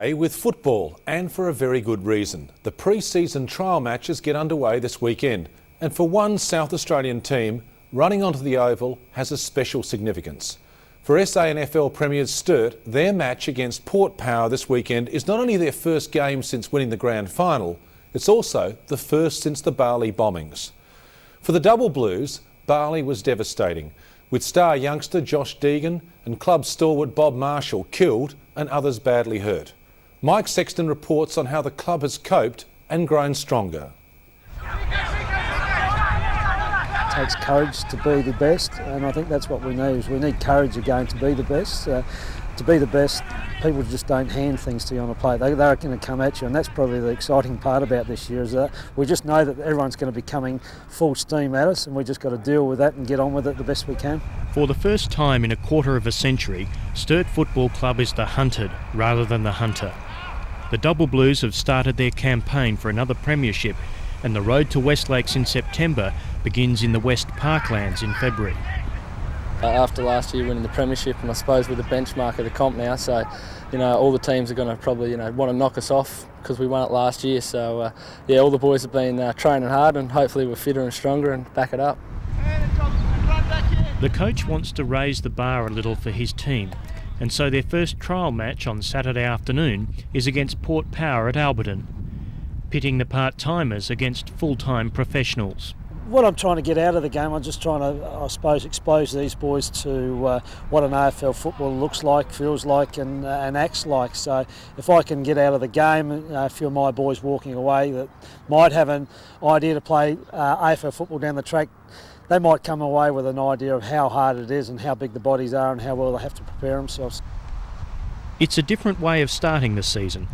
With football, and for a very good reason. The pre-season trial matches get underway this weekend, and for one South Australian team, running onto the Oval has a special significance. For SANFL Premiers Sturt, their match against Port Power this weekend is not only their first game since winning the grand final, it's also the first since the Bali bombings. For the Double Blues, Bali was devastating, with star youngster Josh Deegan and club stalwart Bob Marshall killed and others badly hurt. Mike Sexton reports on how the club has coped and grown stronger. It takes courage to be the best, and I think that's what we need. Is we need courage again to be the best. To be the best, people just don't hand things to you on a plate. They're going to come at you, and that's probably the exciting part about this year, is that we just know that everyone's going to be coming full steam at us, and we just got to deal with that and get on with it the best we can. For the first time in a quarter of a century, Sturt Football Club is the hunted rather than the hunter. The Double Blues have started their campaign for another premiership, and the road to West Lakes in September begins in the West Parklands in February. After last year winning the premiership, and I suppose with the benchmark of the comp now, so all the teams are going to probably want to knock us off because we won it last year. So all the boys have been training hard, and hopefully we're fitter and stronger and back it up. The coach wants to raise the bar a little for his team, and so their first trial match on Saturday afternoon is against Port Power at Alberton, pitting the part-timers against full-time professionals. What I'm trying to get out of the game, I'm just trying to, I suppose, expose these boys to what an AFL football looks like, feels like and acts like. So if I can get out of the game, a few of my boys walking away that might have an idea to play AFL football down the track, they might come away with an idea of how hard it is and how big the bodies are and how well they have to prepare themselves. It's a different way of starting the season,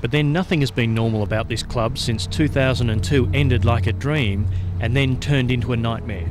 but then nothing has been normal about this club since 2002 ended like a dream and then turned into a nightmare.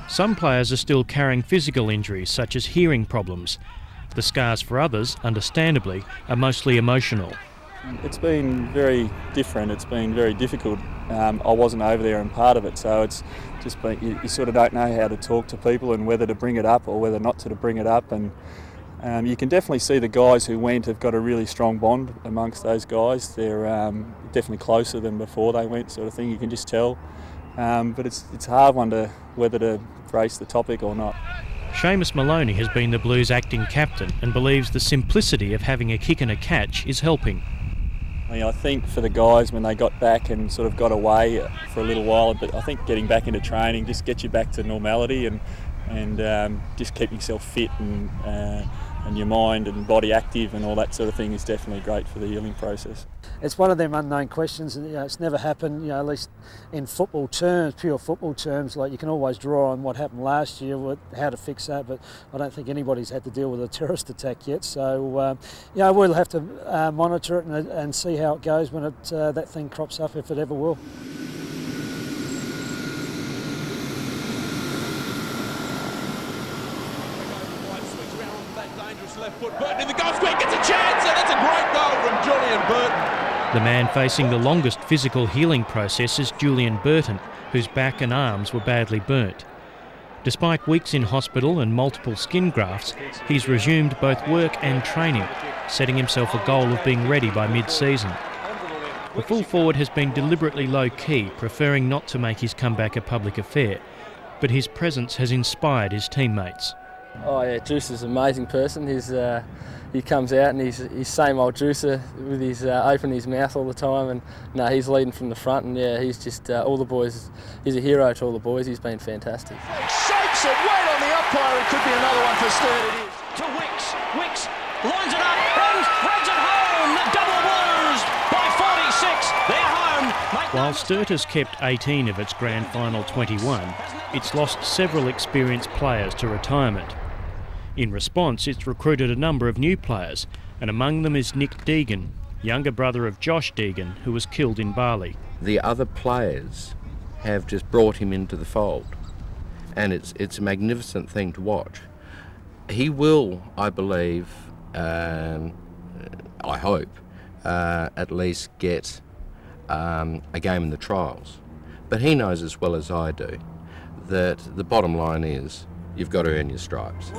Some players are still carrying physical injuries such as hearing problems. The scars for others, understandably, are mostly emotional. It's been very different, it's been very difficult. I wasn't over there and part of it, so it's just been, you sort of don't know how to talk to people and whether to bring it up or whether not to bring it up. And you can definitely see the guys who went have got a really strong bond amongst those guys. They're definitely closer than before they went, sort of thing, you can just tell. But it's a hard one to whether to brace the topic or not. Seamus Maloney has been the Blues' acting captain and believes the simplicity of having a kick and a catch is helping. I think for the guys when they got back and sort of got away for a little while, but I think getting back into training just gets you back to normality and just keep yourself fit and your mind and body active and all that sort of thing is definitely great for the healing process. It's one of them unknown questions, and it's never happened. At least in football terms, pure football terms. Like you can always draw on what happened last year, how to fix that. But I don't think anybody's had to deal with a terrorist attack yet. So we'll have to monitor it and see how it goes when that thing crops up, if it ever will. Left foot, Burton in the goal square, gets a chance, and that's a great goal from Julian Burton. The man facing the longest physical healing process is Julian Burton, whose back and arms were badly burnt. Despite weeks in hospital and multiple skin grafts, he's resumed both work and training, setting himself a goal of being ready by mid-season. The full forward has been deliberately low-key, preferring not to make his comeback a public affair, but his presence has inspired his teammates. Oh yeah, Juice is an amazing person. He comes out and he's same old Juicer with his open his mouth all the time, and he's leading from the front, and he's just all the boys. He's a hero to all the boys. He's been fantastic. Shapes it right on the umpire. It could be another one for Sturt. It is. To Wicks. Wicks lines it up and threads it home. The Double Blues by 46. They're home. While Sturt has kept 18 of its grand final 21, it's lost several experienced players to retirement. In response, it's recruited a number of new players, and among them is Nick Deegan, younger brother of Josh Deegan, who was killed in Bali. The other players have just brought him into the fold, and it's a magnificent thing to watch. He will, I believe, I hope, at least get a game in the trials. But he knows as well as I do that the bottom line is you've got to earn your stripes.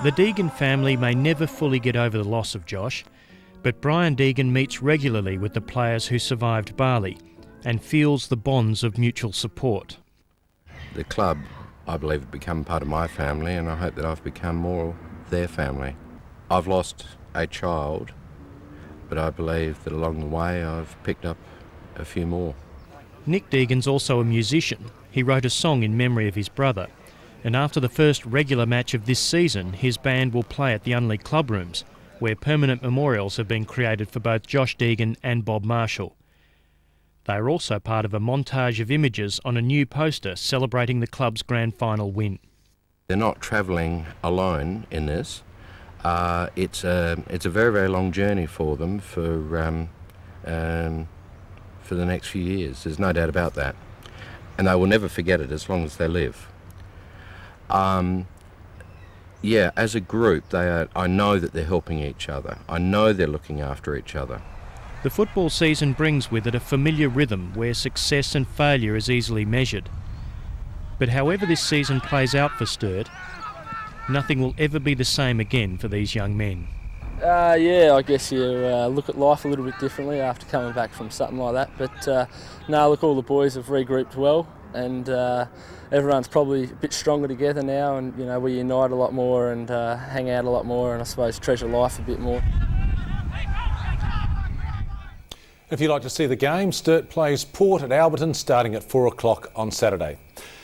The Deegan family may never fully get over the loss of Josh, but Brian Deegan meets regularly with the players who survived Bali and feels the bonds of mutual support. The club, I believe, have become part of my family, and I hope that I've become more their family. I've lost a child, but I believe that along the way I've picked up a few more. Nick Deegan's also a musician. He wrote a song in memory of his brother, and after the first regular match of this season, his band will play at the Unley Club Rooms, where permanent memorials have been created for both Josh Deegan and Bob Marshall. They are also part of a montage of images on a new poster celebrating the club's grand final win. They're not travelling alone in this. It's a very, very long journey for them for the next few years. There's no doubt about that. And they will never forget it as long as they live. Yeah, as a group, I know that they're helping each other. I know they're looking after each other. The football season brings with it a familiar rhythm where success and failure is easily measured. But however this season plays out for Sturt, nothing will ever be the same again for these young men. Yeah, I guess you look at life a little bit differently after coming back from something like that. But no, look, all the boys have regrouped well, and everyone's probably a bit stronger together now, and you know, we unite a lot more and hang out a lot more, and I suppose treasure life a bit more. If you'd like to see the game, Sturt plays Port at Alberton starting at 4 o'clock on Saturday.